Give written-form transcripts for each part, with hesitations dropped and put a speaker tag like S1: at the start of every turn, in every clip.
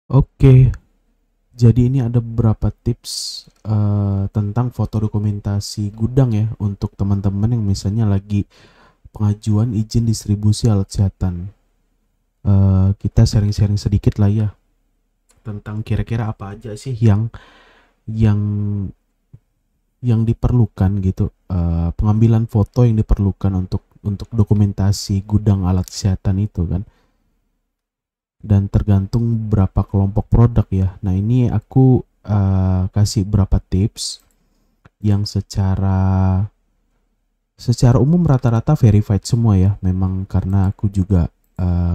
S1: Oke, jadi ini ada beberapa tips tentang foto dokumentasi gudang ya untuk teman-teman yang misalnya lagi pengajuan izin distribusi alat kesehatan. Kita sharing-sharing sedikit lah ya tentang kira-kira apa aja sih yang yang diperlukan gitu, pengambilan foto yang diperlukan untuk dokumentasi gudang alat kesehatan itu kan, dan tergantung berapa kelompok produk ya. Nah ini aku kasih berapa tips yang secara umum rata-rata verified semua ya. Memang karena aku juga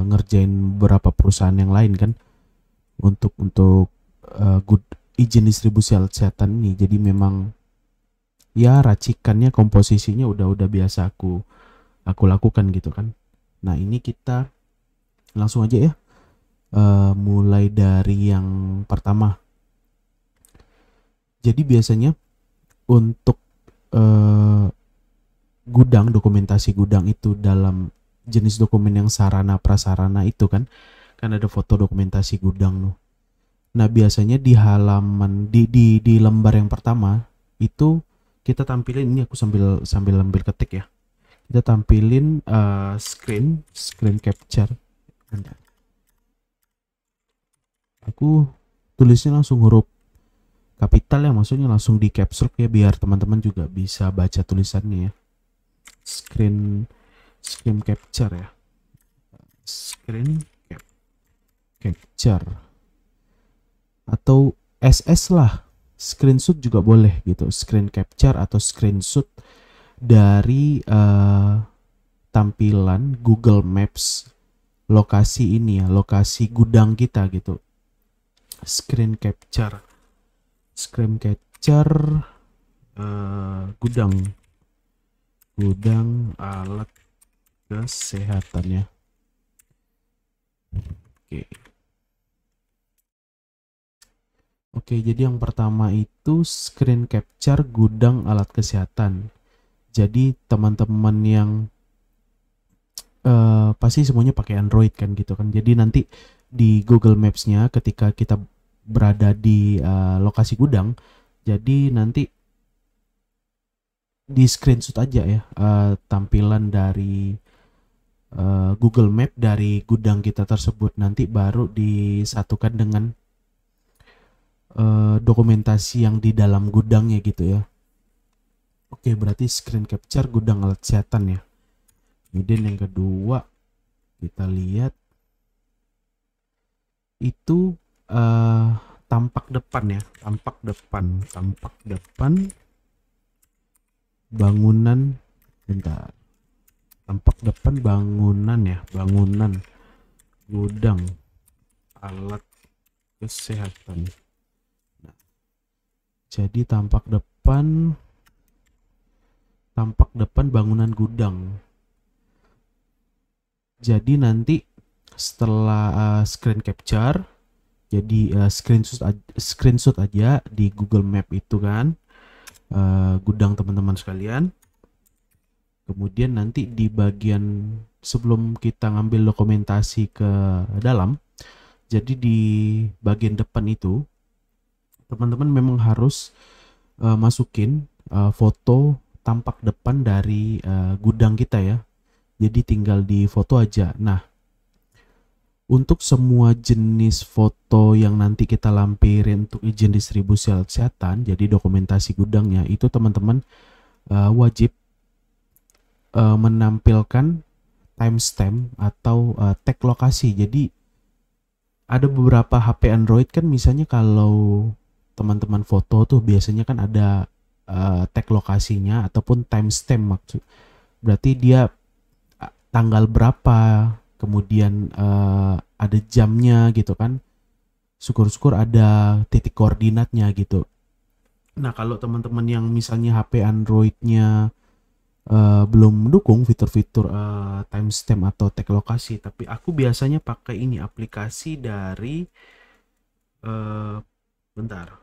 S1: ngerjain beberapa perusahaan yang lain kan untuk good izin distribusi alat kesehatan ini. Jadi memang ya racikannya, komposisinya udah biasa aku lakukan gitu kan. Nah ini kita langsung aja ya. Mulai dari yang pertama. Jadi biasanya untuk eh, gudang, dokumentasi gudang itu dalam jenis dokumen yang sarana prasarana itu kan ada foto dokumentasi gudang tuh. Nah biasanya di halaman di lembar yang pertama itu kita tampilin, ini aku sambil sambil ambil ketik ya, kita tampilin screen capture. Bentar. Aku tulisnya langsung huruf kapital ya, maksudnya langsung di caps lock ya biar teman-teman juga bisa baca tulisannya ya. Screen screen capture ya. Screen capture atau SS lah. Screenshot juga boleh gitu. Screen capture atau screenshot dari tampilan Google Maps lokasi ini ya, lokasi gudang kita gitu. Screen capture. Screen capture gudang alat kesehatannya. Oke. Oke, jadi yang pertama itu screen capture gudang alat kesehatan. Jadi teman-teman yang pasti semuanya pakai Android kan gitu kan. Jadi nanti di Google Maps-nya ketika kita berada di lokasi gudang, jadi nanti di screenshot aja ya tampilan dari Google Map dari gudang kita tersebut, nanti baru disatukan dengan dokumentasi yang di dalam gudangnya gitu ya. Oke, berarti screen capture gudang alat kesehatan ya. Kemudian yang kedua kita lihat itu eh, tampak depan ya, tampak depan bangunan. Bentar. Tampak depan bangunan ya, bangunan gudang alat kesehatan. Nah, jadi tampak depan bangunan gudang. Jadi nanti setelah screen capture, jadi screenshot aja di Google Map itu kan, gudang teman-teman sekalian. Kemudian nanti di bagian sebelum kita ngambil dokumentasi ke dalam, jadi di bagian depan itu teman-teman memang harus masukin foto tampak depan dari gudang kita ya. Jadi tinggal di foto aja. Nah, untuk semua jenis foto yang nanti kita lampirin untuk izin distribusi alat kesehatan, jadi dokumentasi gudangnya itu teman-teman wajib menampilkan timestamp atau tag lokasi. Jadi ada beberapa HP Android kan misalnya kalau teman-teman foto tuh biasanya kan ada tag lokasinya ataupun timestamp, maksud berarti dia tanggal berapa, kemudian ada jamnya gitu kan. Syukur-syukur ada titik koordinatnya gitu. Nah, kalau teman-teman yang misalnya HP Androidnya belum mendukung fitur-fitur timestamp atau tag lokasi, tapi aku biasanya pakai ini aplikasi dari eh, bentar,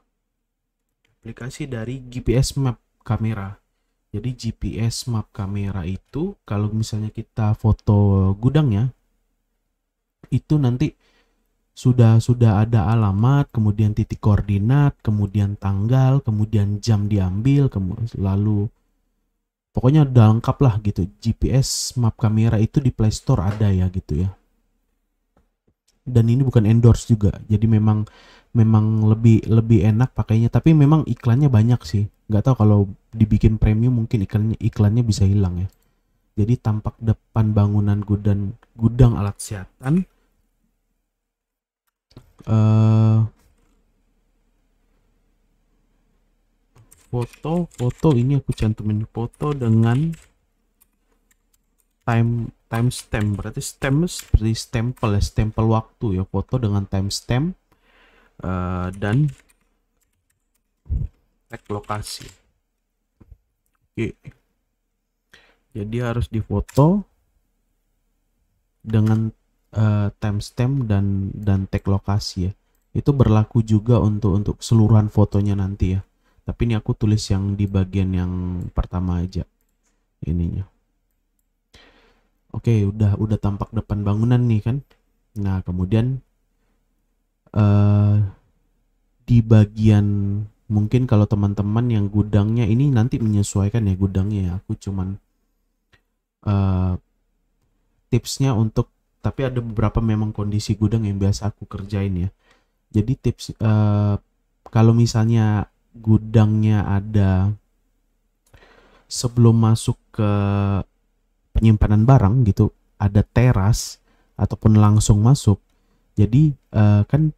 S1: aplikasi dari GPS Map kamera. Jadi GPS Map kamera itu kalau misalnya kita foto gudangnya itu nanti sudah ada alamat, kemudian titik koordinat, kemudian tanggal, kemudian jam diambil, lalu pokoknya udah lengkap lah gitu. GPS map kamera itu di Play Store ada ya gitu ya. Dan ini bukan endorse juga, jadi memang lebih enak pakainya, tapi memang iklannya banyak sih. Nggak tahu kalau dibikin premium mungkin iklannya bisa hilang ya. Jadi tampak depan bangunan gudang alat kesehatan. Foto ini aku cantumin foto dengan timestamp, berarti stamp seperti stempel waktu ya, foto dengan timestamp dan tag lokasi. Oke. Jadi harus difoto dengan timestamp dan tag lokasi ya. Itu berlaku juga untuk keseluruhan fotonya nanti ya. Tapi ini aku tulis yang di bagian yang pertama aja ininya. Oke, udah tampak depan bangunan nih kan. Nah, kemudian di bagian mungkin kalau teman-teman yang gudangnya ini nanti menyesuaikan ya gudangnya ya. Aku cuman tipsnya untuk, tapi ada beberapa memang kondisi gudang yang biasa aku kerjain ya. Jadi tips kalau misalnya gudangnya ada sebelum masuk ke penyimpanan barang gitu, ada teras ataupun langsung masuk. Jadi kan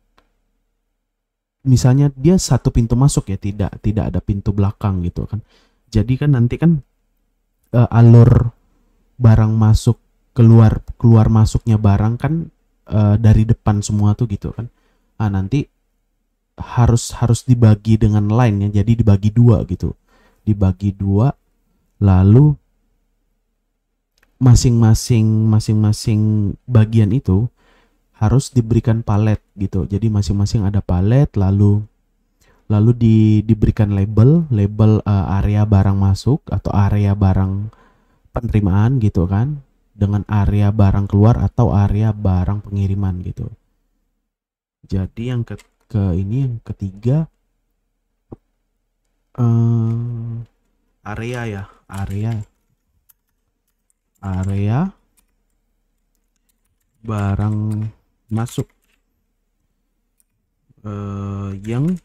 S1: misalnya dia satu pintu masuk ya, tidak ada pintu belakang gitu kan. Jadi kan nanti kan alur barang masuk keluar masuknya barang kan dari depan semua tuh gitu kan. Nah, nanti harus dibagi dengan line ya. Jadi dibagi dua gitu. Dibagi dua, lalu masing-masing bagian itu harus diberikan palet gitu. Jadi masing-masing ada palet, lalu diberikan label area barang masuk atau area barang penerimaan gitu kan, dengan area barang keluar atau area barang pengiriman gitu. Jadi yang ini yang ketiga area ya, area barang masuk yang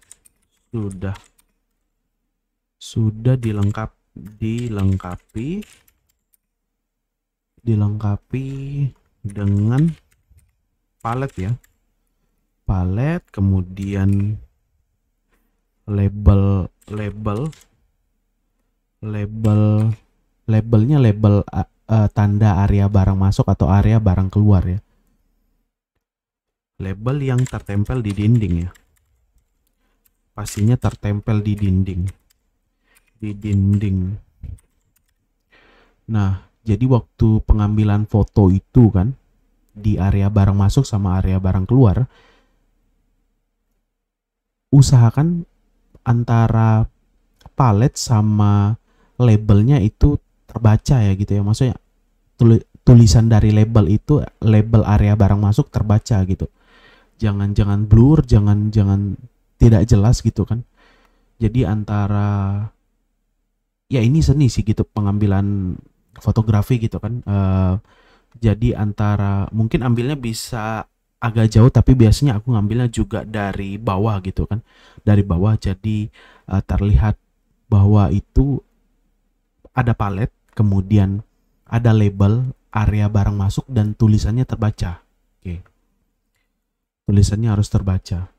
S1: sudah dilengkapi dengan palet ya, palet, kemudian labelnya tanda area barang masuk atau area barang keluar ya. Label yang tertempel di dinding ya, pastinya tertempel di dinding. Nah, jadi waktu pengambilan foto itu kan di area barang masuk sama area barang keluar, usahakan antara palet sama labelnya itu terbaca ya gitu ya. Maksudnya tulisan dari label itu, label area barang masuk terbaca gitu. Jangan blur, jangan tidak jelas gitu kan. Jadi antara ya ini seni sih gitu pengambilan fotografi gitu kan. Jadi antara mungkin ambilnya bisa agak jauh, tapi biasanya aku ngambilnya juga dari bawah gitu kan. Dari bawah, jadi terlihat bahwa itu ada palet, kemudian ada label area barang masuk dan tulisannya terbaca. Oke. Tulisannya harus terbaca.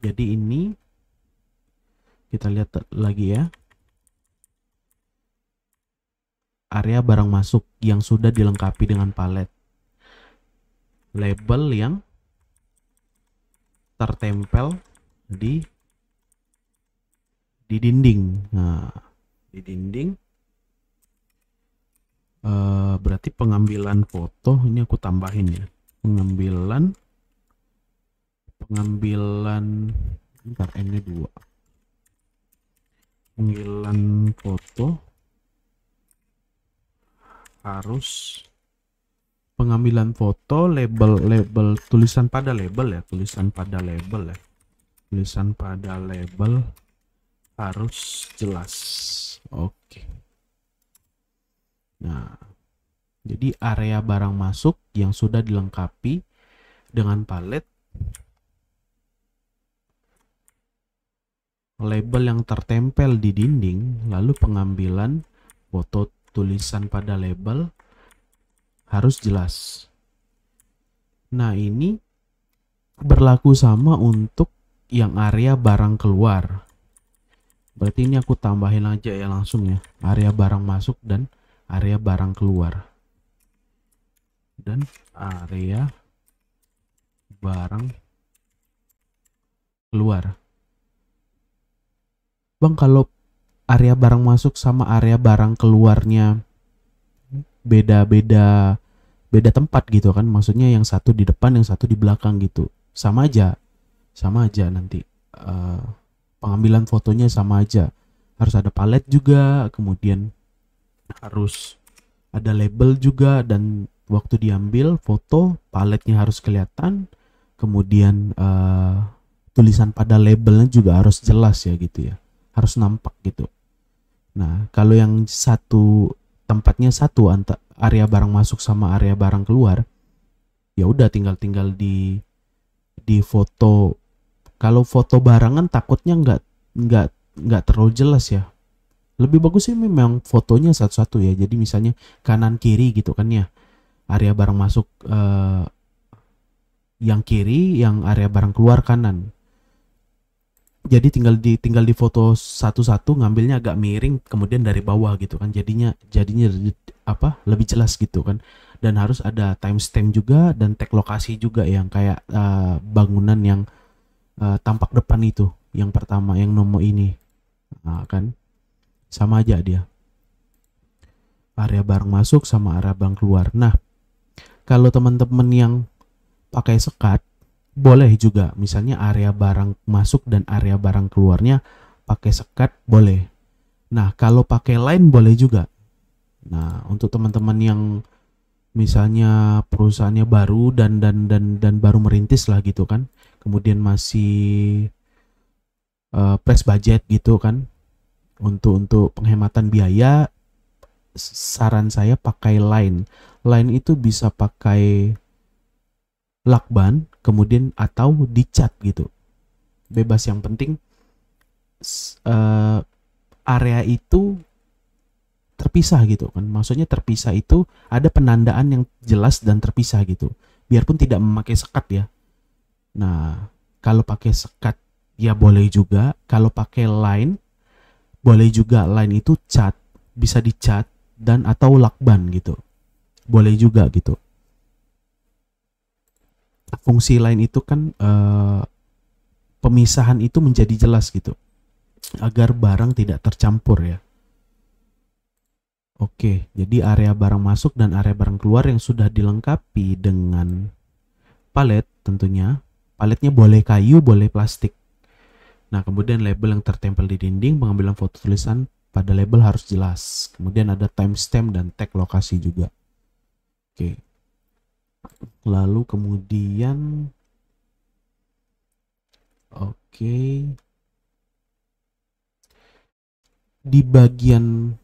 S1: Jadi ini kita lihat lagi ya. Area barang masuk yang sudah dilengkapi dengan palet. Label yang tertempel di dinding. Nah, di dinding berarti pengambilan foto ini aku tambahin ya. Pengambilan bentar, N-nya 2. Pengambilan foto harus pengambilan foto, label tulisan pada label ya, tulisan pada label harus jelas. Oke. Nah, jadi area barang masuk yang sudah dilengkapi dengan palet, label yang tertempel di dinding, lalu pengambilan foto tulisan pada label harus jelas. Nah, ini berlaku sama untuk yang area barang keluar. Berarti ini aku tambahin aja ya langsung ya, area barang masuk dan area barang keluar. Dan area barang keluar. Bang, kalau area barang masuk sama area barang keluarnya beda tempat gitu kan, maksudnya yang satu di depan, yang satu di belakang gitu, sama aja nanti pengambilan fotonya sama aja, harus ada palet juga, kemudian harus ada label juga, dan waktu diambil foto paletnya harus kelihatan, kemudian tulisan pada labelnya juga harus jelas ya gitu ya, harus nampak gitu. Nah, kalau yang satu tempatnya satu, area barang masuk sama area barang keluar, ya udah tinggal di foto. Kalau foto barangan takutnya nggak terlalu jelas ya. Lebih bagus sih memang fotonya satu-satu ya. Jadi misalnya kanan kiri gitu kan ya. Area barang masuk yang kiri, yang area barang keluar kanan. Jadi tinggal di foto satu-satu, ngambilnya agak miring, kemudian dari bawah gitu kan. Jadinya apa? Lebih jelas gitu kan. Dan harus ada timestamp juga dan tag lokasi juga yang kayak bangunan yang tampak depan itu, yang pertama, yang nomor ini. Nah, kan sama aja dia. Area barang masuk sama area barang keluar. Nah, kalau teman-teman yang pakai sekat, boleh juga. Misalnya area barang masuk dan area barang keluarnya pakai sekat, boleh. Nah, kalau pakai line boleh juga. Nah, untuk teman-teman yang misalnya perusahaannya baru dan baru merintis lah gitu kan, kemudian masih press budget gitu kan, untuk penghematan biaya, saran saya pakai line. Line itu bisa pakai lakban kemudian atau dicat gitu, bebas, yang penting area itu terpisah gitu kan. Maksudnya terpisah itu ada penandaan yang jelas dan terpisah gitu, biarpun tidak memakai sekat ya. Nah, kalau pakai sekat ya boleh juga. Kalau pakai line boleh juga. Line itu cat, bisa dicat dan atau lakban gitu, boleh juga gitu. Fungsi line itu kan pemisahan itu menjadi jelas gitu, agar barang tidak tercampur ya. Oke, jadi area barang masuk dan area barang keluar yang sudah dilengkapi dengan palet tentunya. Paletnya boleh kayu, boleh plastik. Nah, kemudian label yang tertempel di dinding, pengambilan foto tulisan pada label harus jelas. Kemudian ada timestamp dan tag lokasi juga. Oke. Lalu kemudian di bagian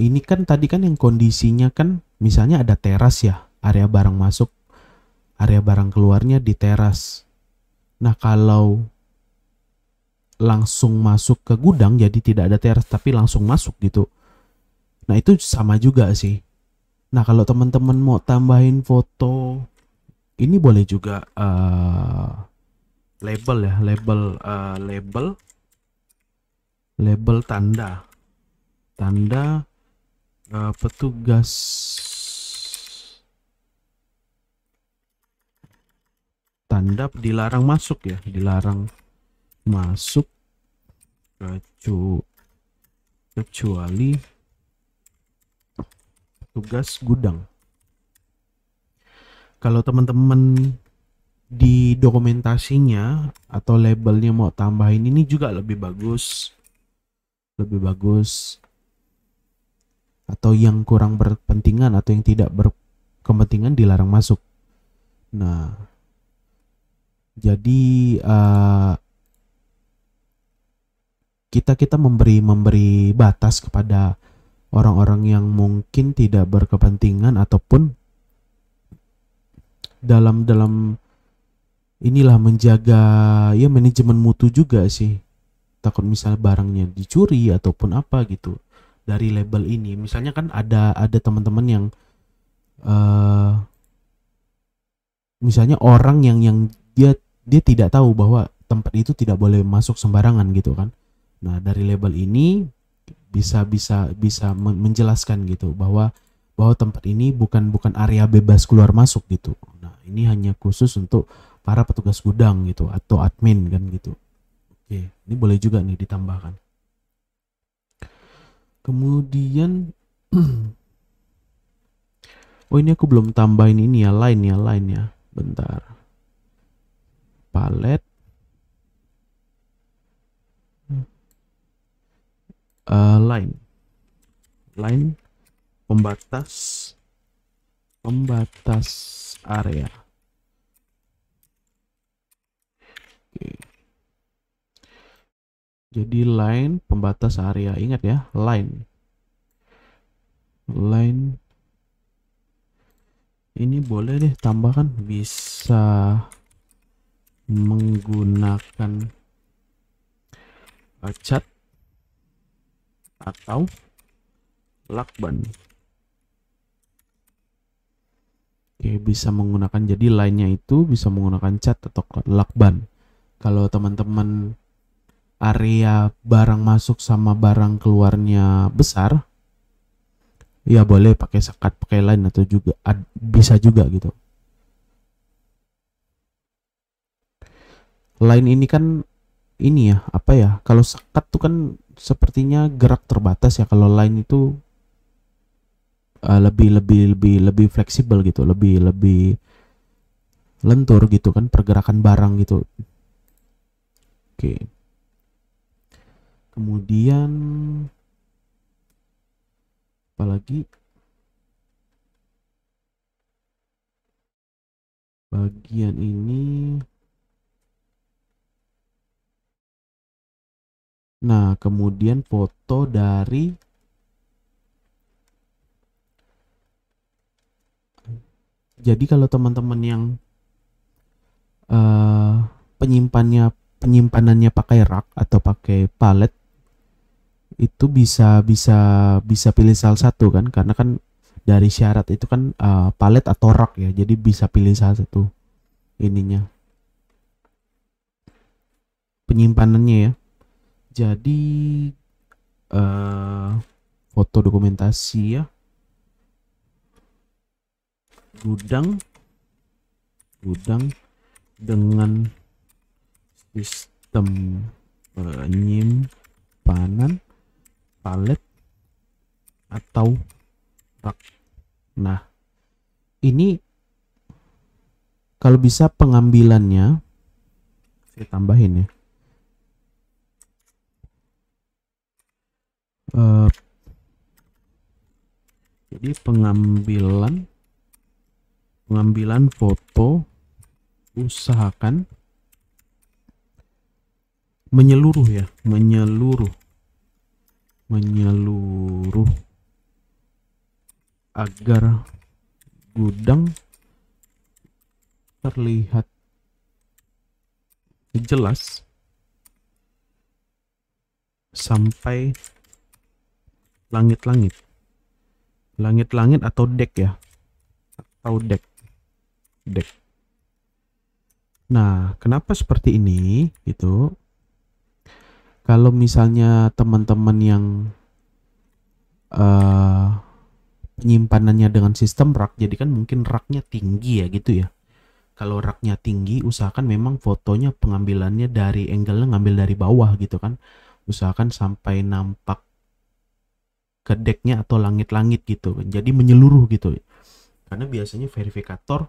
S1: ini kan tadi kan yang kondisinya kan misalnya ada teras ya, area barang masuk, area barang keluarnya di teras. Nah, kalau langsung masuk ke gudang jadi tidak ada teras tapi langsung masuk gitu, nah itu sama juga sih. Nah, kalau teman-teman mau tambahin foto, ini boleh juga label ya, label tanda petugas tanda dilarang masuk ya, dilarang masuk kecuali petugas gudang. Kalau teman-teman di dokumentasinya atau labelnya mau tambahin ini juga lebih bagus. Atau yang kurang berpentingan atau yang tidak berkepentingan dilarang masuk. Nah, jadi kita memberi batas kepada orang-orang yang mungkin tidak berkepentingan ataupun dalam inilah menjaga ya manajemen mutu juga sih. Takut misalnya barangnya dicuri ataupun apa gitu dari label ini. Misalnya kan ada teman-teman yang misalnya orang yang dia tidak tahu bahwa tempat itu tidak boleh masuk sembarangan gitu kan. Nah, dari label ini bisa menjelaskan gitu bahwa tempat ini bukan area bebas keluar masuk gitu. Nah, ini hanya khusus untuk para petugas gudang gitu atau admin kan gitu. Oke, ini boleh juga nih ditambahkan. Kemudian oh, ini aku belum tambahin ini ya, line ya. Bentar. Palet line pembatas area. Oke. Jadi line pembatas area, ingat ya, line ini boleh deh tambahkan bisa menggunakan cat atau lakban. Oke, bisa menggunakan, jadi line-nya itu bisa menggunakan cat atau lakban. Kalau teman-teman area barang masuk sama barang keluarnya besar, ya boleh pakai sekat, pakai line atau juga bisa juga gitu. Line ini kan ini ya, apa ya? Kalau sekat tuh kan sepertinya gerak terbatas ya. Kalau line itu lebih fleksibel gitu, lebih lentur gitu kan pergerakan barang gitu. Oke. Kemudian apalagi bagian ini. Nah, kemudian foto dari jadi kalau teman-teman yang penyimpanannya pakai rak atau pakai palet itu bisa pilih salah satu kan, karena kan dari syarat itu kan palet atau rak ya, jadi bisa pilih salah satu ininya penyimpanannya ya. Jadi foto dokumentasi ya, gudang dengan sistem penyimpanan palet atau rak. Nah, ini kalau bisa pengambilannya saya tambahin ya. Jadi pengambilan foto usahakan menyeluruh ya, menyeluruh agar gudang terlihat jelas sampai langit-langit atau dek ya, atau dek. Nah, kenapa seperti ini gitu? Kalau misalnya teman-teman yang penyimpanannya dengan sistem rak, jadi kan mungkin raknya tinggi ya gitu ya. Kalau raknya tinggi, usahakan memang fotonya pengambilannya dari angle-nya ngambil dari bawah gitu kan. Usahakan sampai nampak ke decknya atau langit-langit gitu. Jadi menyeluruh gitu. Karena biasanya verifikator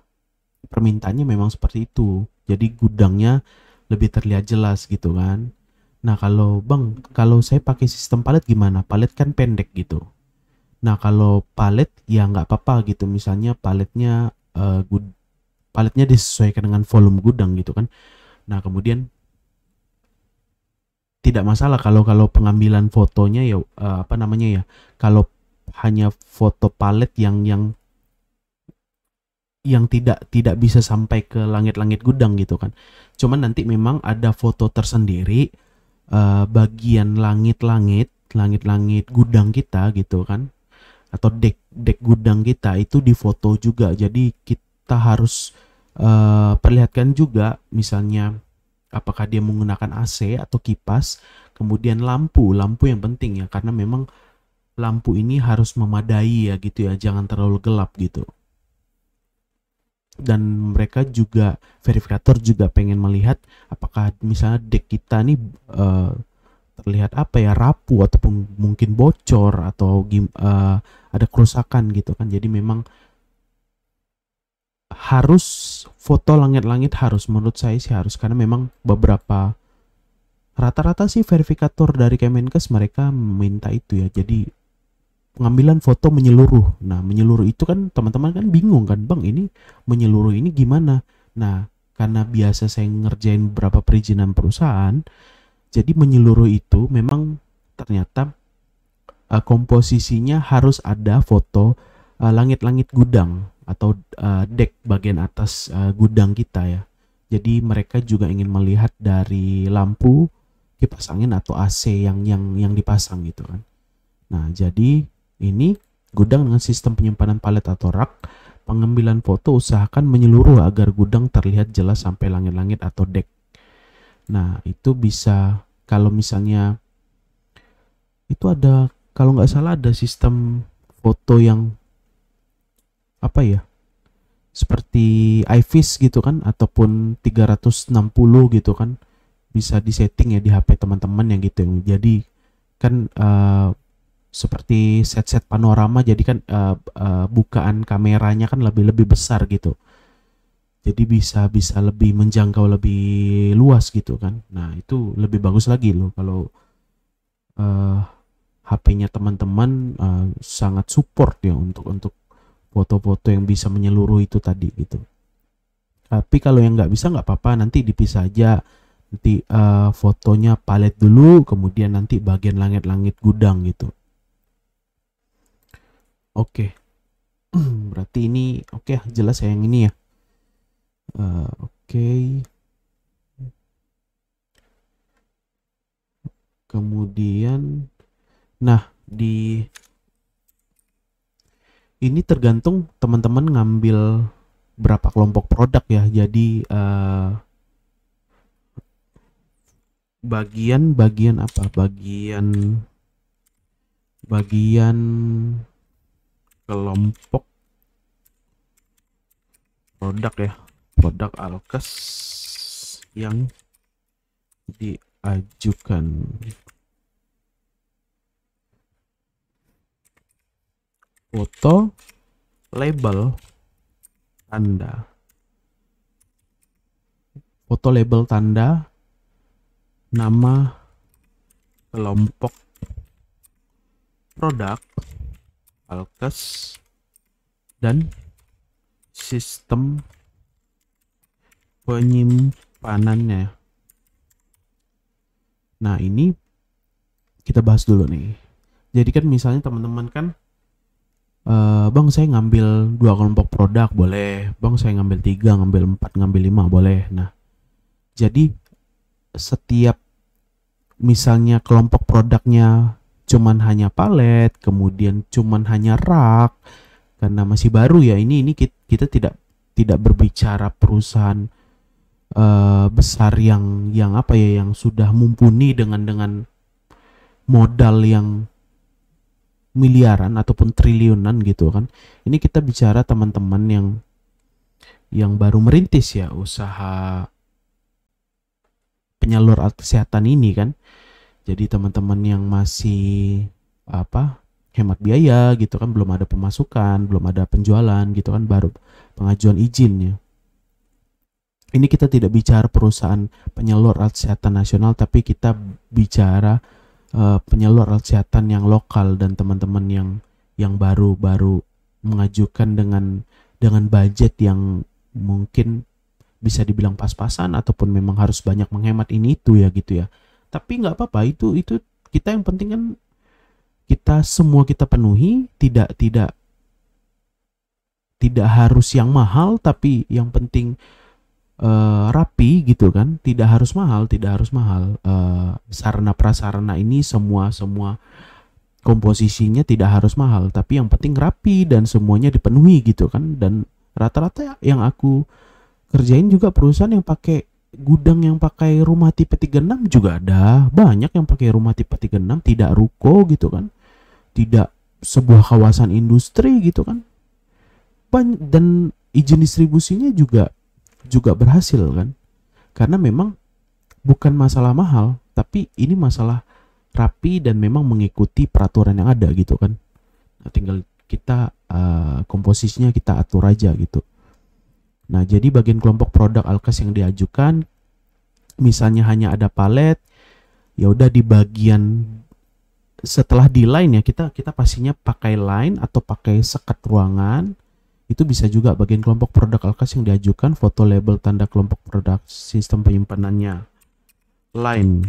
S1: permintaannya memang seperti itu. Jadi gudangnya lebih terlihat jelas gitu kan. Nah, kalau saya pakai sistem palet gimana? Palet kan pendek gitu. Nah kalau palet ya nggak apa-apa gitu, misalnya paletnya disesuaikan dengan volume gudang gitu kan. Nah kemudian tidak masalah kalau kalau pengambilan fotonya ya apa namanya ya, kalau hanya foto palet yang tidak tidak bisa sampai ke langit-langit gudang gitu kan. Cuman nanti memang ada foto tersendiri bagian langit-langit gudang kita gitu kan, atau dek gudang kita itu difoto juga. Jadi kita harus perlihatkan juga misalnya apakah dia menggunakan AC atau kipas, kemudian lampu yang penting ya, karena memang lampu ini harus memadai ya gitu ya, jangan terlalu gelap gitu. Dan mereka juga, verifikator juga pengen melihat apakah misalnya deck kita nih terlihat apa ya, rapuh ataupun mungkin bocor atau ada kerusakan gitu kan. Jadi memang harus foto langit-langit, harus, menurut saya sih harus, karena memang beberapa rata-rata sih verifikator dari Kemenkes mereka minta itu ya. Jadi pengambilan foto menyeluruh. Nah, menyeluruh itu kan teman-teman kan bingung kan, Bang, ini menyeluruh ini gimana? Nah, karena biasa saya ngerjain beberapa perizinan perusahaan, jadi menyeluruh itu memang ternyata komposisinya harus ada foto langit-langit gudang atau dek bagian atas gudang kita ya. Jadi mereka juga ingin melihat dari lampu, kipas angin atau AC yang dipasang gitu kan. Nah, jadi ini gudang dengan sistem penyimpanan palet atau rak. Pengambilan foto usahakan menyeluruh agar gudang terlihat jelas sampai langit-langit atau dek. Nah, itu bisa kalau misalnya itu ada, kalau nggak salah ada sistem foto yang apa ya, seperti iFish gitu kan, ataupun 360 gitu kan, bisa disetting ya di HP teman-teman yang gitu. Jadi kan seperti set-set panorama, jadi kan bukaan kameranya kan lebih besar gitu, jadi bisa lebih menjangkau lebih luas gitu kan. Nah itu lebih bagus lagi loh kalau HP-nya teman-teman sangat support ya untuk foto-foto yang bisa menyeluruh itu tadi gitu. Tapi kalau yang nggak bisa nggak apa-apa, nanti dipisah aja. Nanti fotonya palet dulu, kemudian nanti bagian langit-langit gudang gitu. Oke. Berarti ini oke, jelas ya yang ini ya. Oke. Kemudian, nah di ini tergantung teman-teman ngambil berapa kelompok produk ya. Jadi bagian apa? Bagian kelompok produk ya. Produk alkes yang diajukan. Foto, label, tanda. Foto, label, tanda, nama kelompok produk alkes, dan sistem penyimpanannya. Nah ini kita bahas dulu nih. Jadi kan misalnya teman-teman kan, Bang saya ngambil 2 kelompok produk, boleh. Bang saya ngambil 3, ngambil 4, ngambil 5, boleh. Nah jadi setiap misalnya kelompok produknya cuman hanya palet, kemudian cuman hanya rak, karena masih baru ya, ini kita tidak berbicara perusahaan besar yang apa ya, yang sudah mumpuni dengan modal yang miliaran ataupun triliunan gitu kan. Ini kita bicara teman-teman yang baru merintis ya usaha penyalur alat kesehatan ini kan. Jadi teman-teman yang masih apa, hemat biaya gitu kan, belum ada pemasukan, belum ada penjualan gitu kan, baru pengajuan izinnya. Ini kita tidak bicara perusahaan penyalur alat kesehatan nasional, tapi kita bicara penyalur alat kesehatan yang lokal dan teman-teman yang baru-baru mengajukan dengan budget yang mungkin bisa dibilang pas-pasan ataupun memang harus banyak menghemat ini itu ya gitu ya. Tapi nggak apa-apa, itu kita yang penting kan kita semua kita penuhi, tidak harus yang mahal, tapi yang penting rapi gitu kan. Tidak harus mahal, sarana prasarana ini semua komposisinya tidak harus mahal, tapi yang penting rapi dan semuanya dipenuhi gitu kan. Dan rata-rata yang aku kerjain juga perusahaan yang pakai gudang yang pakai rumah tipe 36 juga ada. Banyak yang pakai rumah tipe 36, tidak ruko gitu kan. Tidak sebuah kawasan industri gitu kan. Dan izin distribusinya juga berhasil kan. Karena memang bukan masalah mahal, tapi ini masalah rapi dan memang mengikuti peraturan yang ada gitu kan. Nah, tinggal kita komposisinya kita atur aja gitu. Nah, jadi bagian kelompok produk Alkes yang diajukan, misalnya hanya ada palet, ya udah di bagian setelah di line ya, kita pastinya pakai line atau pakai sekat ruangan. Itu bisa juga bagian kelompok produk Alkes yang diajukan, foto label tanda kelompok produk, sistem penyimpanannya. Line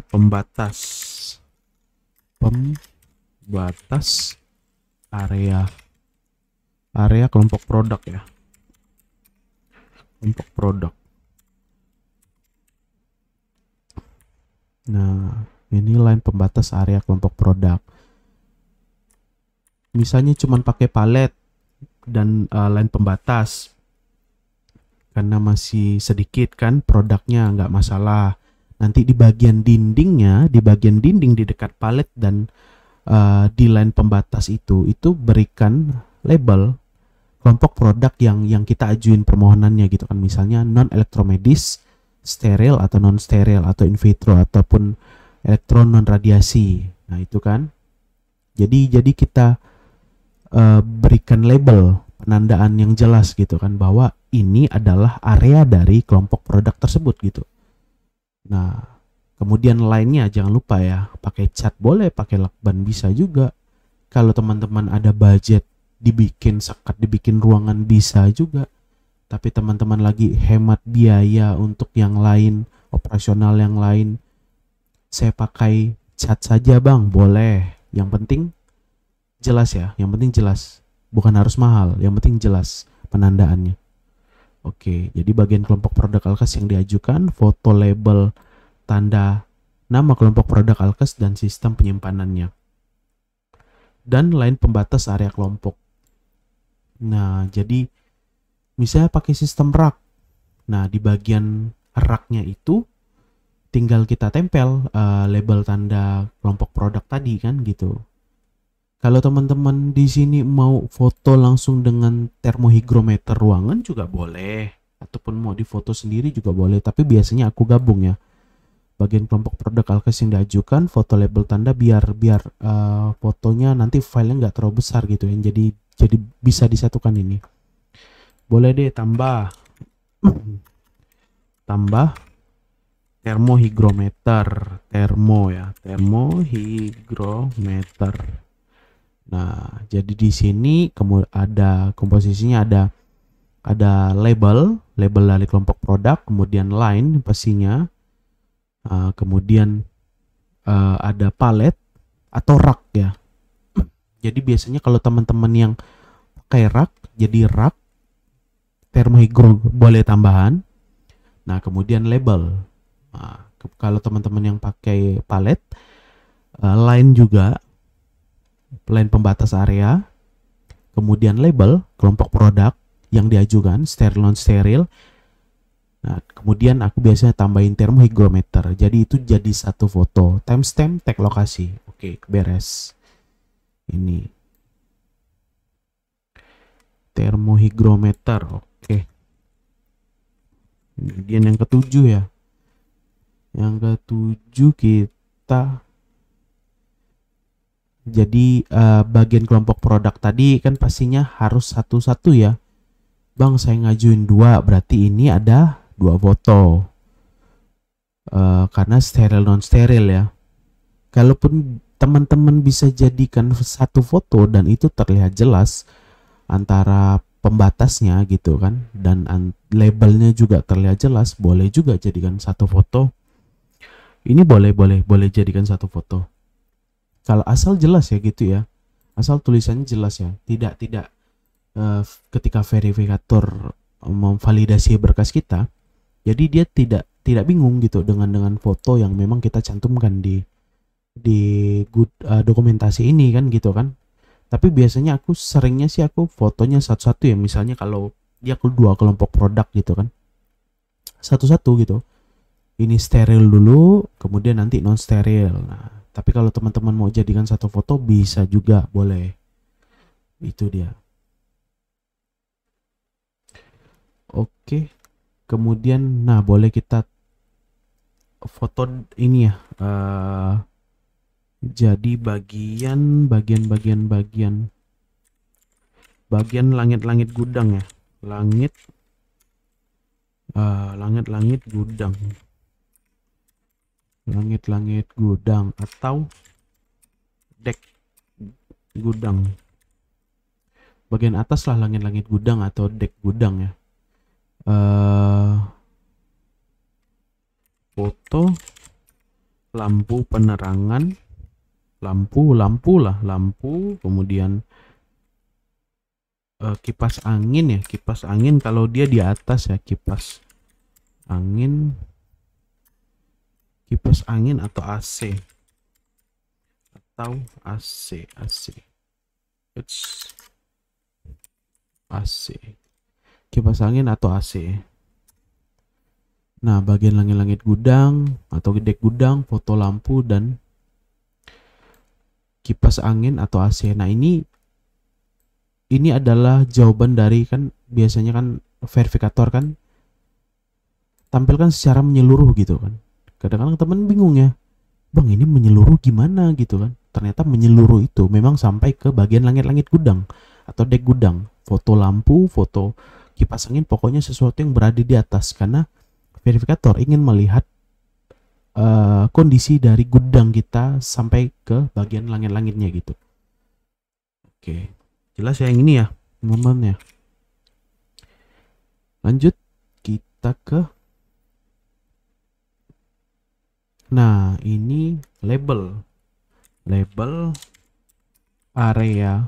S1: pembatas area kelompok produk ya. Kelompok produk. Nah, ini line pembatas area kelompok produk. Misalnya cuman pakai palet dan line pembatas. Karena masih sedikit kan produknya, nggak masalah. Nanti di bagian dinding di dekat palet dan di line pembatas itu berikan label kelompok produk yang kita ajuin permohonannya gitu kan. Misalnya non elektromedis, steril atau non steril, atau in vitro ataupun elektron non radiasi. Nah, itu kan. Jadi kita berikan label penandaan yang jelas gitu kan, bahwa ini adalah area dari kelompok produk tersebut gitu. Nah, kemudian lainnya jangan lupa ya, pakai cat boleh, pakai lakban bisa juga. Kalau teman-teman ada budget dibikin sekat, dibikin ruangan bisa juga. Tapi teman-teman lagi hemat biaya untuk yang lain, operasional yang lain, saya pakai cat saja bang, boleh. Yang penting jelas ya, yang penting jelas. Bukan harus mahal, yang penting jelas penandaannya. Oke, jadi bagian kelompok produk Alkes yang diajukan, foto label tanda nama kelompok produk Alkes dan sistem penyimpanannya. Dan line pembatas area kelompok. Nah, jadi misalnya pakai sistem rak. Nah, di bagian raknya itu tinggal kita tempel label tanda kelompok produk tadi kan gitu. Kalau teman-teman di sini mau foto langsung dengan termohigrometer ruangan juga boleh, ataupun mau difoto sendiri juga boleh, tapi biasanya aku gabung ya. Bagian kelompok produk Alkes yang diajukan, foto label tanda biar fotonya nanti filenya nggak terlalu besar gitu ya. Jadi bisa disatukan ini. Boleh deh tambah termohigrometer, termohigrometer. Nah, jadi di sini kemudian ada komposisinya, ada label dari kelompok produk, kemudian line pastinya, kemudian ada palet atau rak ya. Jadi biasanya kalau teman-teman yang pakai rak, jadi rak termohigro boleh tambahan. Nah, kemudian label. Nah, kalau teman-teman yang pakai palet, line juga, line pembatas area, kemudian label kelompok produk yang diajukan, steril non steril. Nah, kemudian aku biasanya tambahin termohigrometer. Jadi itu jadi satu foto. Timestamp, tag lokasi. Oke, beres. Ini termohigrometer. Oke. Kemudian yang ketujuh ya. Yang ketujuh kita, jadi bagian kelompok produk tadi kan pastinya harus satu-satu ya. Bang, saya ngajuin 2, berarti ini ada 2 foto. Karena steril non steril ya. Kalaupun teman-teman bisa jadikan satu foto dan itu terlihat jelas antara pembatasnya gitu kan, dan labelnya juga terlihat jelas, boleh juga jadikan satu foto. Ini boleh jadikan satu foto. Kalau asal jelas ya gitu ya. Asal tulisannya jelas ya. Tidak ketika verifikator memvalidasi berkas kita, jadi dia tidak bingung gitu dengan foto yang memang kita cantumkan di dokumentasi ini kan gitu kan. Tapi biasanya seringnya sih aku fotonya satu-satu ya, misalnya kalau dia kedua kelompok produk gitu kan, satu-satu gitu. Ini steril dulu, kemudian nanti non steril. Nah, tapi kalau teman-teman mau jadikan satu foto bisa juga, boleh. Itu dia. Oke. Kemudian nah boleh kita foto ini ya. Jadi bagian langit-langit gudang ya. Langit-langit gudang. Langit-langit gudang atau dek gudang. Bagian atas lah langit-langit gudang atau dek gudang ya. Foto lampu penerangan, lampu, kemudian kipas angin ya, kipas angin kalau dia di atas ya, kipas angin atau AC kipas angin atau AC. Nah, bagian langit-langit gudang atau dek gudang, foto lampu dan kipas angin atau AC. Nah, ini adalah jawaban dari, kan biasanya kan verifikator kan tampilkan secara menyeluruh gitu kan. Kadang-kadang teman bingung ya, bang ini menyeluruh gimana gitu kan. Ternyata menyeluruh itu memang sampai ke bagian langit-langit gudang atau dek gudang, foto lampu, foto kipas angin, pokoknya sesuatu yang berada di atas, karena verifikator ingin melihat kondisi dari gudang kita sampai ke bagian langit-langitnya gitu. Oke, jelas ya yang ini ya teman-teman ya. Lanjut kita ke, nah ini label area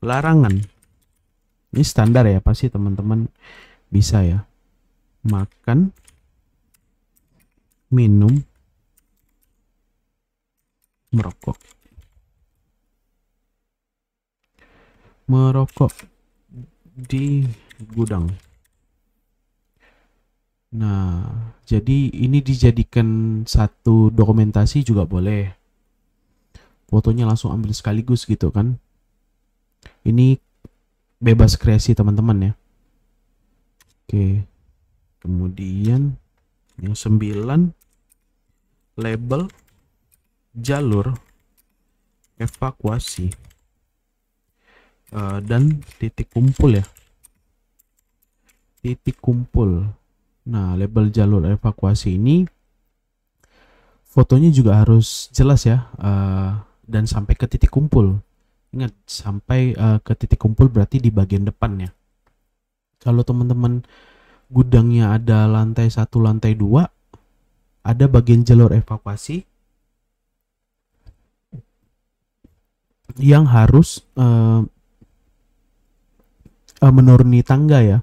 S1: larangan. Ini standar ya, pasti teman-teman bisa ya. Makan, minum, merokok di gudang. Nah, jadi ini dijadikan satu dokumentasi juga boleh. Fotonya langsung ambil sekaligus gitu kan. Ini bebas kreasi teman-teman ya. Oke. Kemudian yang 9, label jalur evakuasi dan titik kumpul ya. Titik kumpul. Nah, label jalur evakuasi ini fotonya juga harus jelas ya, dan sampai ke titik kumpul. Ingat, sampai ke titik kumpul berarti di bagian depannya. Kalau teman-teman gudangnya ada lantai 1, lantai 2, ada bagian jalur evakuasi yang harus menuruni tangga ya,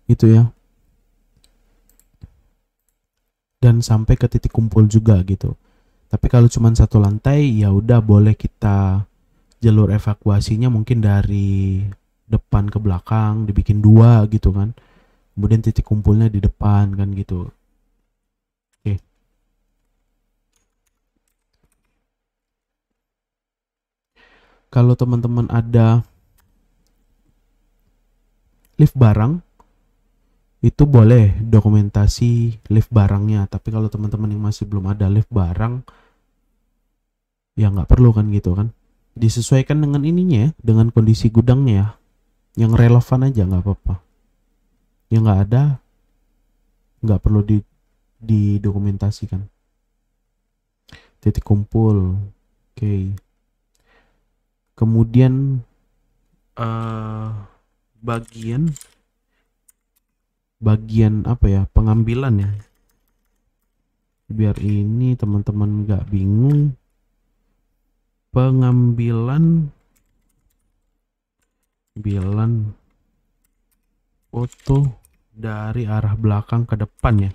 S1: gitu ya, dan sampai ke titik kumpul juga gitu. Tapi kalau cuma satu lantai ya udah, boleh kita jalur evakuasinya mungkin dari depan ke belakang dibikin 2 gitu kan. Kemudian titik kumpulnya di depan kan gitu. Oke. Kalau teman-teman ada lift barang, itu boleh dokumentasi lift barangnya. Tapi kalau teman-teman yang masih belum ada lift barang, ya nggak perlu kan gitu kan. Disesuaikan dengan ininya ya, dengan kondisi gudangnya ya. Yang relevan aja nggak apa-apa. Yang nggak ada, nggak perlu didokumentasikan. titik kumpul. Oke. Kemudian bagian apa ya, pengambilan ya, biar ini teman-teman nggak bingung. Pengambilan foto dari arah belakang ke depan ya,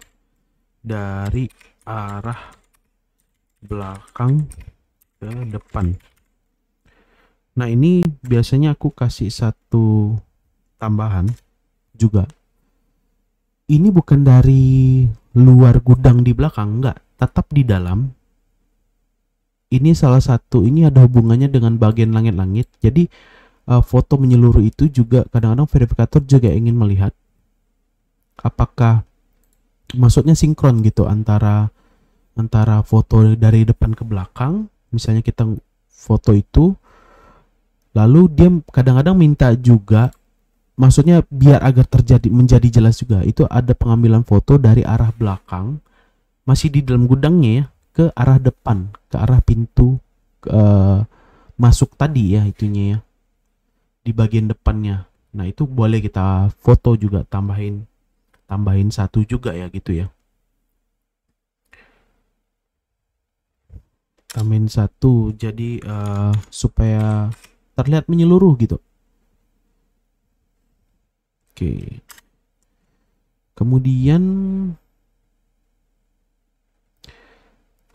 S1: dari arah belakang ke depan. Nah, ini biasanya aku kasih satu tambahan juga. Ini bukan dari luar gudang di belakang, enggak, tetap di dalam. Ini salah satu, ini ada hubungannya dengan bagian langit-langit. Jadi foto menyeluruh itu juga kadang-kadang verifikator juga ingin melihat apakah maksudnya sinkron gitu antara foto dari depan ke belakang. Misalnya kita foto itu, lalu dia kadang-kadang minta juga, maksudnya biar agar menjadi jelas juga, itu ada pengambilan foto dari arah belakang masih di dalam gudangnya ya, ke arah depan, ke arah pintu masuk tadi ya, itunya ya, di bagian depannya. Nah, itu boleh kita foto juga, tambahin satu juga ya gitu ya. Tambahin satu, jadi supaya terlihat menyeluruh gitu. Oke. Kemudian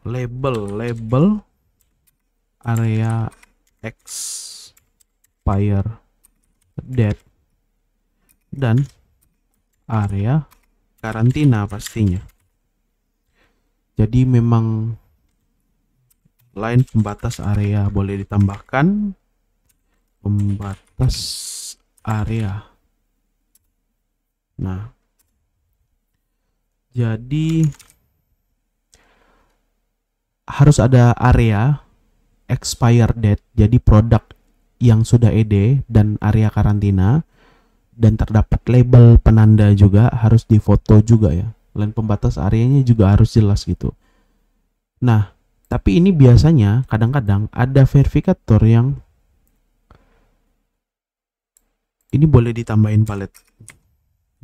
S1: label area expire date dan area karantina pastinya. Jadi memang line pembatas area boleh ditambahkan, pembatas area. Nah, jadi harus ada area expire date, jadi produk yang sudah ED, dan area karantina, dan terdapat label penanda juga harus difoto juga ya. Line pembatas areanya juga harus jelas gitu. Nah, tapi ini biasanya kadang-kadang ada verifikator yang ini boleh ditambahin palet,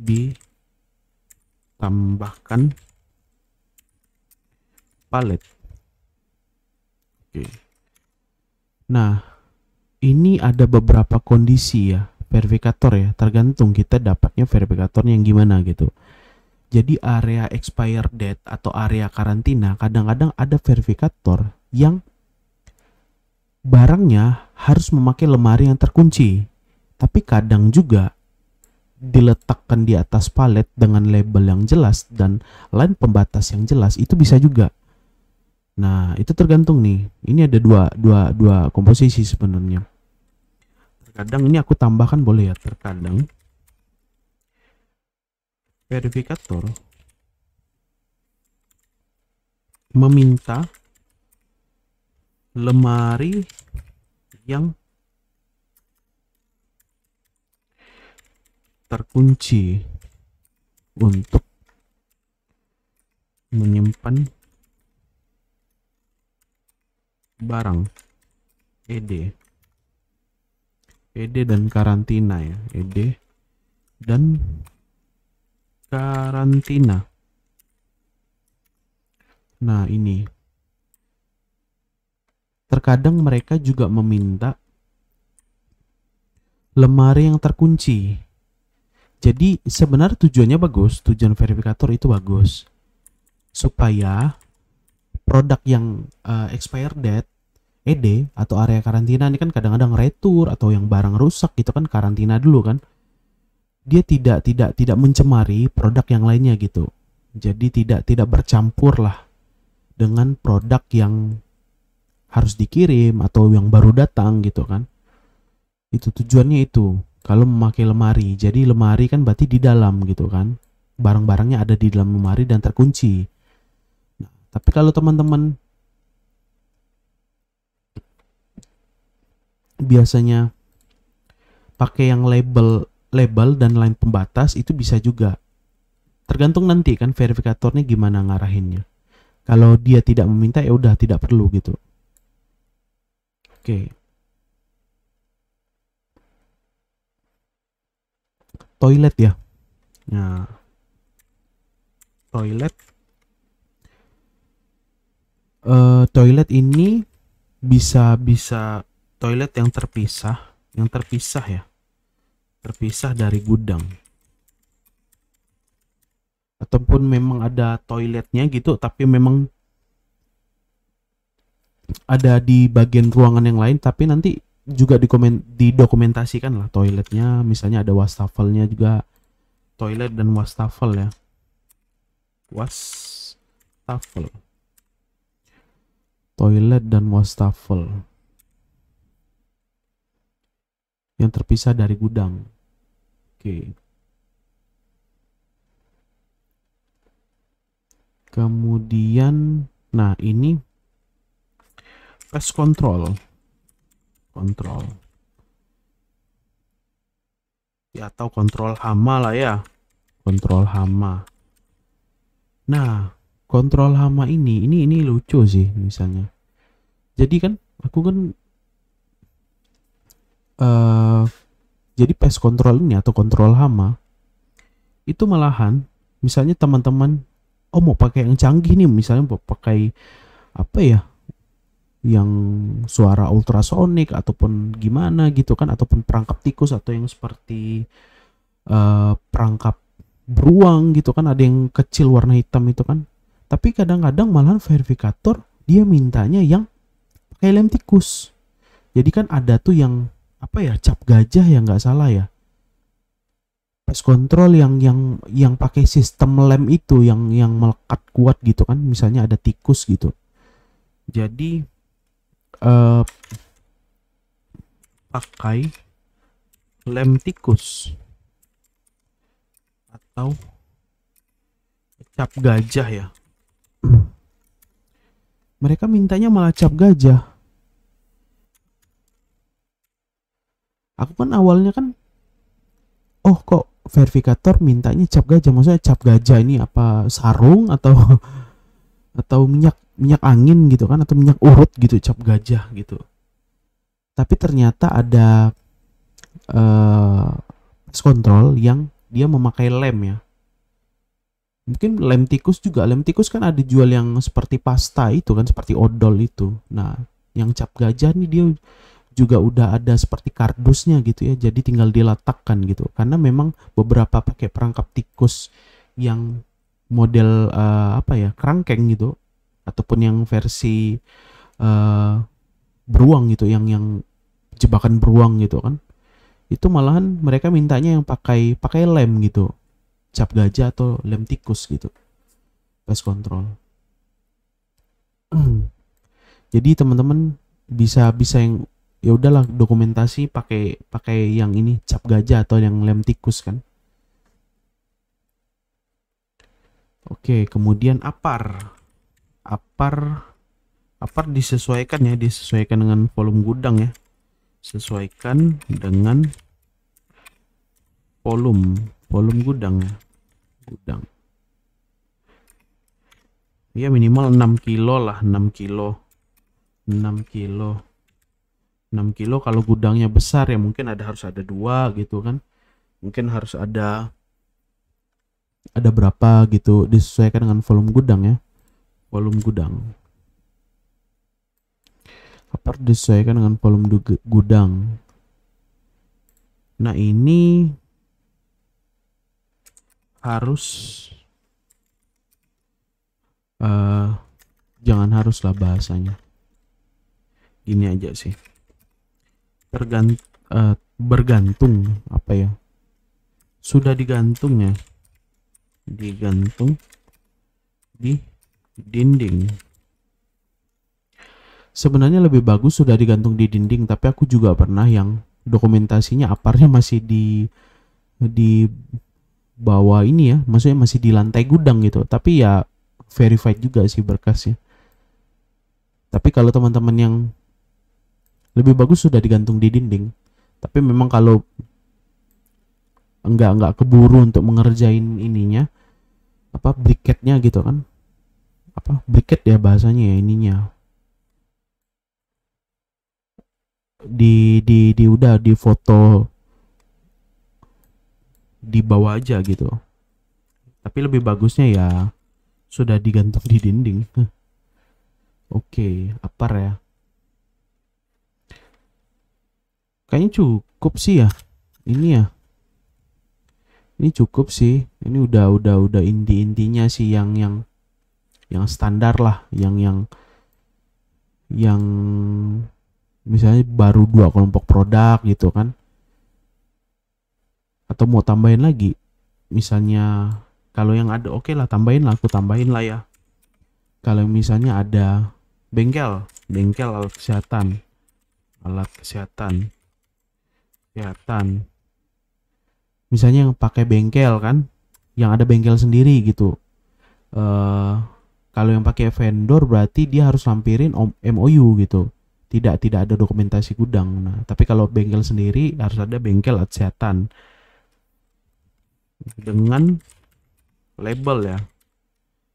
S1: ditambahkan palet. Oke. Nah, ini ada beberapa kondisi ya verifikator ya, tergantung kita dapatnya verifikatornya yang gimana gitu. Jadi area expire date atau area karantina, kadang-kadang ada verifikator yang barangnya harus memakai lemari yang terkunci, tapi kadang juga diletakkan di atas palet dengan label yang jelas dan line pembatas yang jelas, itu bisa juga. Nah, itu tergantung nih. Ini ada dua komposisi sebenarnya. Terkadang ini aku tambahkan boleh ya, terkadang verifikator meminta lemari yang terkunci untuk menyimpan barang ED dan karantina ya, ED dan karantina. Nah, ini terkadang mereka juga meminta lemari yang terkunci. Jadi sebenarnya tujuannya bagus, tujuan verifikator itu bagus supaya produk yang expire date, ED atau area karantina ini kan kadang-kadang retur atau yang barang rusak gitu kan, karantina dulu kan. Dia tidak mencemari produk yang lainnya gitu. Jadi tidak bercampur lah dengan produk yang harus dikirim atau yang baru datang gitu kan. Itu tujuannya itu. Kalau memakai lemari, jadi lemari kan berarti di dalam gitu kan. Barang-barangnya ada di dalam lemari dan terkunci. Tapi kalau teman-teman biasanya pakai yang label dan line pembatas, itu bisa juga. Tergantung nanti kan verifikatornya gimana ngarahinnya. Kalau dia tidak meminta ya udah tidak perlu gitu. Oke. Toilet ya. Nah, toilet toilet ini bisa bisa toilet yang terpisah ya, terpisah dari gudang, ataupun memang ada toiletnya gitu tapi memang ada di bagian ruangan yang lain, tapi nanti juga didokumentasikan lah toiletnya, misalnya ada wastafelnya juga, toilet dan wastafel ya, wastafel, toilet dan wastafel yang terpisah dari gudang. Oke. Kemudian, nah ini pest control, ya, atau kontrol hama lah ya, kontrol hama. Nah, kontrol hama ini lucu sih misalnya. Jadi kan aku kan jadi pest control ini atau kontrol hama itu malahan misalnya teman-teman mau pakai yang canggih nih, misalnya mau pakai apa ya, yang suara ultrasonik ataupun gimana gitu kan, ataupun perangkap tikus atau yang seperti perangkap beruang gitu kan, ada yang kecil warna hitam itu kan. Tapi kadang-kadang malahan verifikator dia mintanya yang pakai lem tikus. Jadi kan ada tuh yang apa ya, cap gajah ya nggak salah ya, pest control yang pakai sistem lem itu yang melekat kuat gitu kan, misalnya ada tikus gitu. Jadi pakai lem tikus atau cap gajah ya. Mereka mintanya malah cap gajah. Aku kan awalnya kan, kok verifikator mintanya cap gajah, maksudnya cap gajah ini apa, sarung atau atau minyak angin gitu kan, atau minyak urut gitu, cap gajah gitu. Tapi ternyata ada pest control yang dia memakai lem ya. Mungkin lem tikus juga, lem tikus kan ada jual yang seperti pasta itu kan, seperti odol itu. Nah, yang cap gajah nih dia juga udah ada seperti kardusnya gitu ya, jadi tinggal diletakkan gitu. Karena memang beberapa pakai perangkap tikus yang model apa ya, kerangkeng gitu, ataupun yang versi beruang gitu, yang jebakan beruang gitu kan, itu malahan mereka mintanya yang pakai lem gitu, cap gajah atau lem tikus gitu, pest control. Jadi teman-teman bisa yang ya udahlah dokumentasi pakai yang ini, cap gajah atau yang lem tikus kan. Oke, kemudian apar disesuaikan dengan volume gudang ya, sesuaikan dengan volume gudang ya, gudang ya, minimal 6 kilo lah, 6 kilo kalau gudangnya besar ya mungkin harus ada 2 gitu kan, mungkin harus ada berapa gitu, disesuaikan dengan volume gudang ya, volume gudang. Apa disesuaikan dengan volume gudang. Nah ini harus jangan harus lah bahasanya, gini aja sih, bergantung apa ya, sudah digantung ya, digantung di dinding. Sebenarnya lebih bagus sudah digantung di dinding, tapi aku juga pernah yang dokumentasinya aparnya masih di bawah ini ya, maksudnya masih di lantai gudang gitu, tapi ya verified juga sih berkasnya. Tapi kalau teman-teman yang lebih bagus sudah digantung di dinding. Tapi memang kalau enggak keburu untuk mengerjain ininya, apa, briketnya gitu kan, apa briket ya bahasanya ya ininya, di udah di foto di bawah aja gitu. Tapi lebih bagusnya ya sudah digantung di dinding. Oke, apa ya? Kayaknya cukup sih ya. Ini ya. Ini cukup sih. Ini udah inti-intinya sih yang standar lah, yang misalnya baru 2 kelompok produk gitu kan. Atau mau tambahin lagi. Misalnya kalau yang ada oke lah, tambahin lah, aku tambahin lah ya. Kalau misalnya ada bengkel alat kesehatan, kesehatan. Misalnya yang pakai bengkel kan, yang ada bengkel sendiri gitu. Kalau yang pakai vendor berarti dia harus lampirin MOU gitu. Tidak ada dokumentasi gudang. Nah, tapi kalau bengkel sendiri harus ada bengkel kesehatan dengan label ya,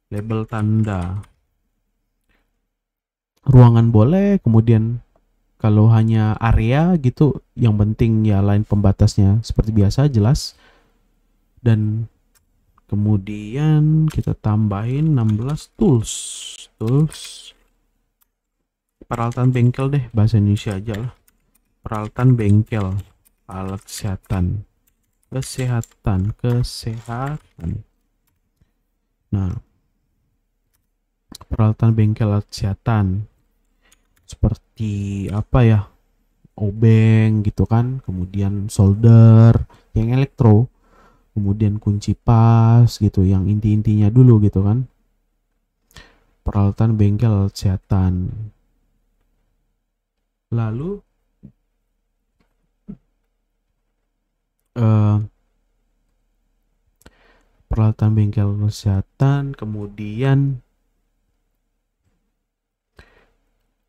S1: label tanda. Ruangan boleh, kemudian kalau hanya area gitu, yang penting ya line pembatasnya seperti biasa jelas. Dan kemudian kita tambahin 16 tools peralatan bengkel deh, bahasa Indonesia aja lah. Peralatan bengkel, alat kesehatan. Nah, peralatan bengkel alat kesehatan seperti apa ya, obeng gitu kan, kemudian solder yang elektro, kemudian kunci pas gitu yang inti-intinya dulu gitu kan. Peralatan bengkel kesehatan. Lalu peralatan bengkel kesehatan, kemudian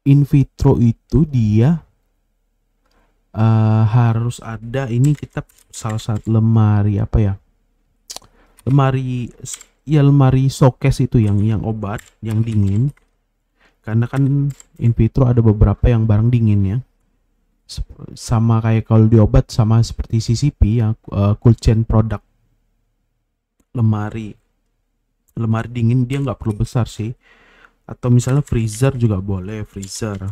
S1: in vitro itu dia harus ada, ini kita salah satu lemari apa ya, lemari showcase itu yang obat yang dingin, karena kan in vitro ada beberapa yang barang dingin ya, sama kayak kalau di obat, sama seperti CCP ya, cold chain product. Lemari dingin dia nggak perlu besar sih, atau misalnya freezer juga boleh, freezer.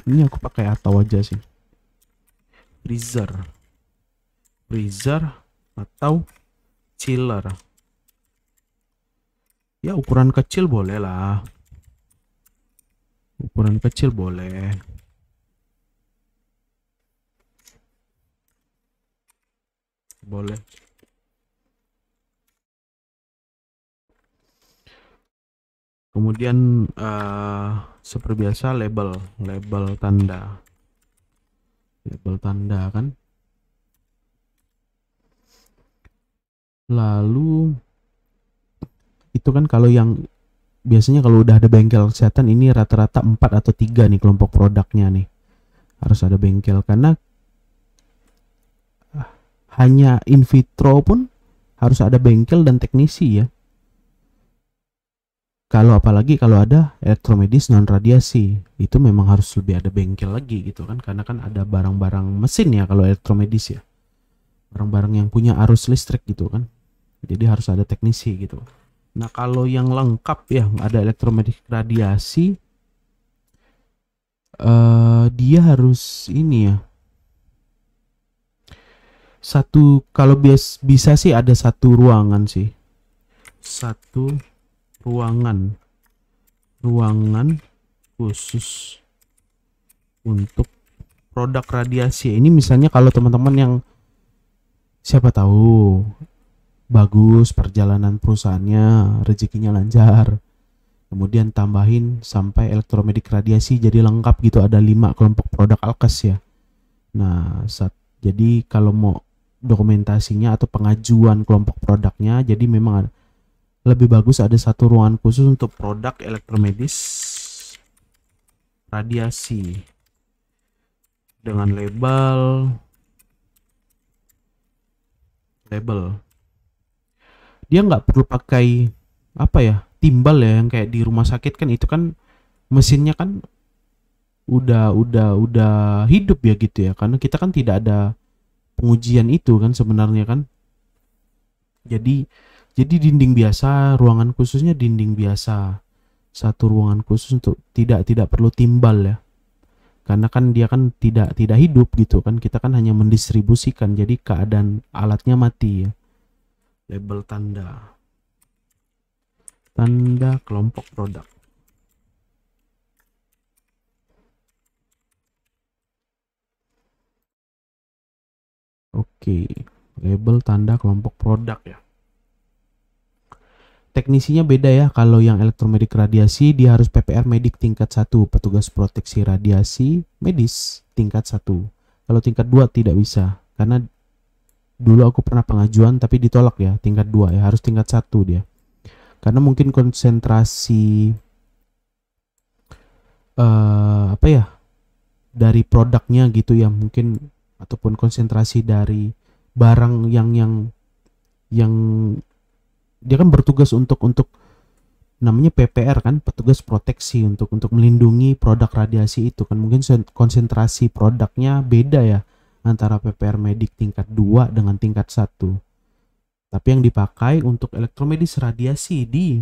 S1: Ini aku pakai atau aja sih, freezer atau chiller ya, ukuran kecil boleh lah, ukuran kecil boleh. Kemudian seperti biasa label tanda kan. Lalu itu kan kalau yang biasanya kalau udah ada bengkel kesehatan ini rata-rata 4 atau 3 nih kelompok produknya nih harus ada bengkel, karena hanya in vitro pun harus ada bengkel dan teknisi ya. Kalau apalagi kalau ada elektromedis non radiasi, itu memang harus lebih ada bengkel lagi gitu kan, karena kan ada barang-barang mesin ya kalau elektromedis ya, barang-barang yang punya arus listrik gitu kan, jadi harus ada teknisi gitu. Nah kalau yang lengkap ya ada elektromedis radiasi, dia harus ini ya, kalau bisa sih ada satu ruangan khusus untuk produk radiasi. Ini misalnya kalau teman-teman yang siapa tahu bagus perjalanan perusahaannya, rezekinya lancar, kemudian tambahin sampai elektromedik radiasi jadi lengkap gitu, ada 5 kelompok produk alkes ya. Nah jadi kalau mau dokumentasinya atau pengajuan kelompok produknya, jadi memang lebih bagus ada satu ruangan khusus untuk produk elektromedis radiasi dengan label. Dia nggak perlu pakai apa ya, timbal ya, yang kayak di rumah sakit kan, itu kan mesinnya kan udah hidup ya gitu ya, karena kita kan tidak ada pengujian itu kan sebenarnya kan. Jadi jadi dinding biasa, ruangan khususnya dinding biasa, satu ruangan khusus untuk tidak perlu timbal ya, karena kan dia kan tidak hidup gitu kan, kita kan hanya mendistribusikan, jadi keadaan alatnya mati ya. Label tanda kelompok produk. Oke, label tanda kelompok produk ya. Teknisinya beda ya, kalau yang elektromedik radiasi dia harus PPR medik tingkat 1, petugas proteksi radiasi medis tingkat 1. Kalau tingkat 2 tidak bisa, karena dulu aku pernah pengajuan tapi ditolak ya, tingkat 2 ya, harus tingkat 1 dia. Karena mungkin konsentrasi apa ya, dari produknya gitu ya mungkin, ataupun konsentrasi dari barang yang dia kan bertugas untuk namanya PPR kan, petugas proteksi, untuk melindungi produk radiasi itu kan, mungkin konsentrasi produknya beda ya antara PPR medik tingkat 2 dengan tingkat 1. Tapi yang dipakai untuk elektromedis radiasi di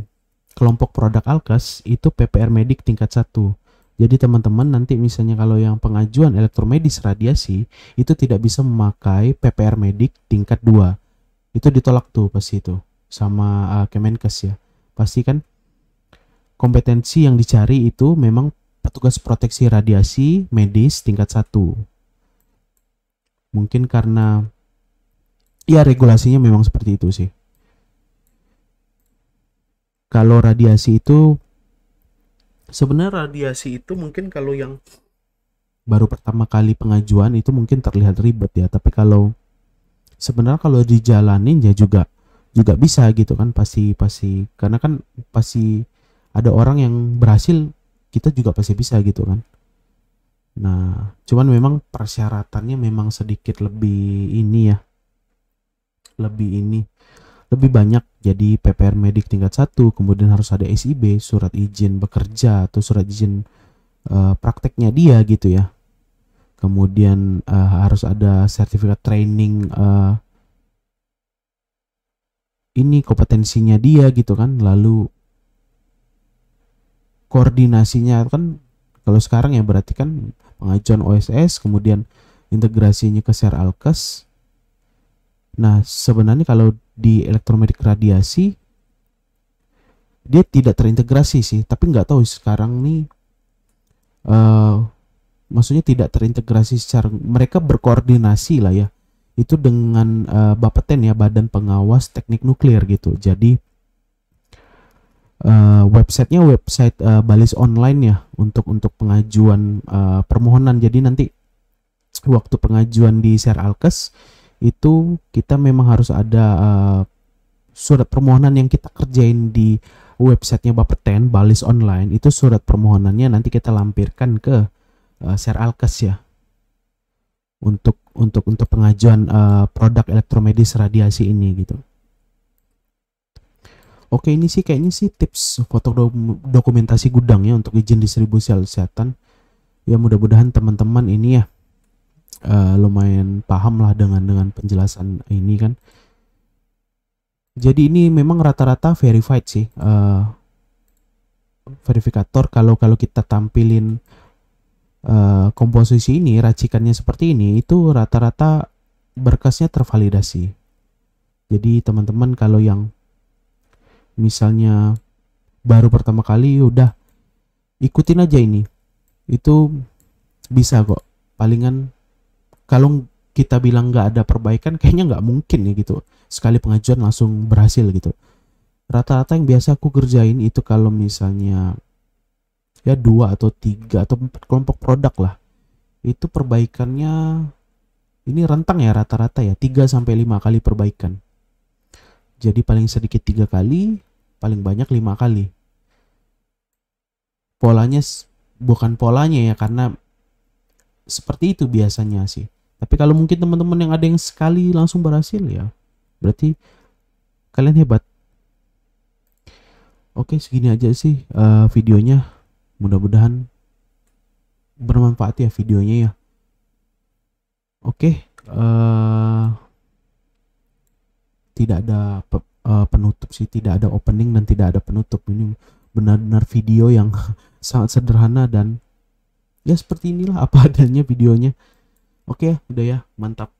S1: kelompok produk Alkes itu PPR medik tingkat 1. Jadi teman-teman nanti misalnya kalau yang pengajuan elektromedis radiasi itu tidak bisa memakai PPR medik tingkat 2. Itu ditolak tuh pasti itu sama Kemenkes ya. Pasti kan kompetensi yang dicari itu memang petugas proteksi radiasi medis tingkat 1. Mungkin karena ya regulasinya memang seperti itu sih. Kalau radiasi itu sebenarnya radiasi itu mungkin kalau yang baru pertama kali pengajuan itu mungkin terlihat ribet ya, tapi kalau sebenarnya kalau dijalanin ya juga bisa gitu kan, pasti karena kan pasti ada orang yang berhasil, kita juga pasti bisa gitu kan. Nah, cuman memang persyaratannya memang sedikit lebih ini ya, lebih banyak. Jadi PPR medik tingkat 1, kemudian harus ada SIB, surat izin bekerja atau surat izin prakteknya dia gitu ya. Kemudian harus ada sertifikat training ini kompetensinya dia gitu kan. Lalu koordinasinya kan kalau sekarang ya berarti kan pengajuan OSS, kemudian integrasinya ke Share Alkes. Nah, sebenarnya kalau di elektromedik radiasi dia tidak terintegrasi sih, tapi nggak tahu sekarang nih maksudnya tidak terintegrasi secara, mereka berkoordinasi lah ya itu dengan Bapeten ya, Badan Pengawas Teknik Nuklir gitu. Jadi websitenya website balis online ya untuk pengajuan permohonan. Jadi nanti waktu pengajuan di Share Alkes itu kita memang harus ada surat permohonan yang kita kerjain di websitenya Bapeten balis online. Itu surat permohonannya nanti kita lampirkan ke Share Alkes ya untuk pengajuan produk elektromedis radiasi ini gitu. Oke, ini sih kayaknya sih tips foto dokumentasi gudang ya untuk izin distribusi alat kesehatan. Ya mudah-mudahan teman-teman ini ya lumayan paham lah dengan penjelasan ini kan. Jadi ini memang rata-rata verified sih, verifikator. Kalau kita tampilin komposisi ini, racikannya seperti ini, itu rata-rata berkasnya tervalidasi. Jadi teman-teman kalau yang misalnya baru pertama kali, udah ikutin aja ini, itu bisa kok. Palingan kalau kita bilang nggak ada perbaikan, kayaknya nggak mungkin ya gitu sekali pengajuan langsung berhasil gitu. Rata-rata yang biasa aku kerjain itu kalau misalnya ya 2 atau 3 atau 4 kelompok produk lah, itu perbaikannya ini rentang ya, rata-rata ya 3-5 kali perbaikan. Jadi paling sedikit 3 kali, paling banyak 5 kali. Polanya bukan polanya ya, karena seperti itu biasanya sih. Tapi kalau mungkin teman-teman yang ada yang sekali langsung berhasil ya, berarti kalian hebat. Oke, segini aja sih videonya. Mudah-mudahan bermanfaat ya videonya ya. Oke, tidak ada penutup sih, tidak ada opening dan tidak ada penutup. Ini benar-benar video yang sangat sederhana dan ya seperti inilah apa adanya videonya. Oke, udah ya, mantap.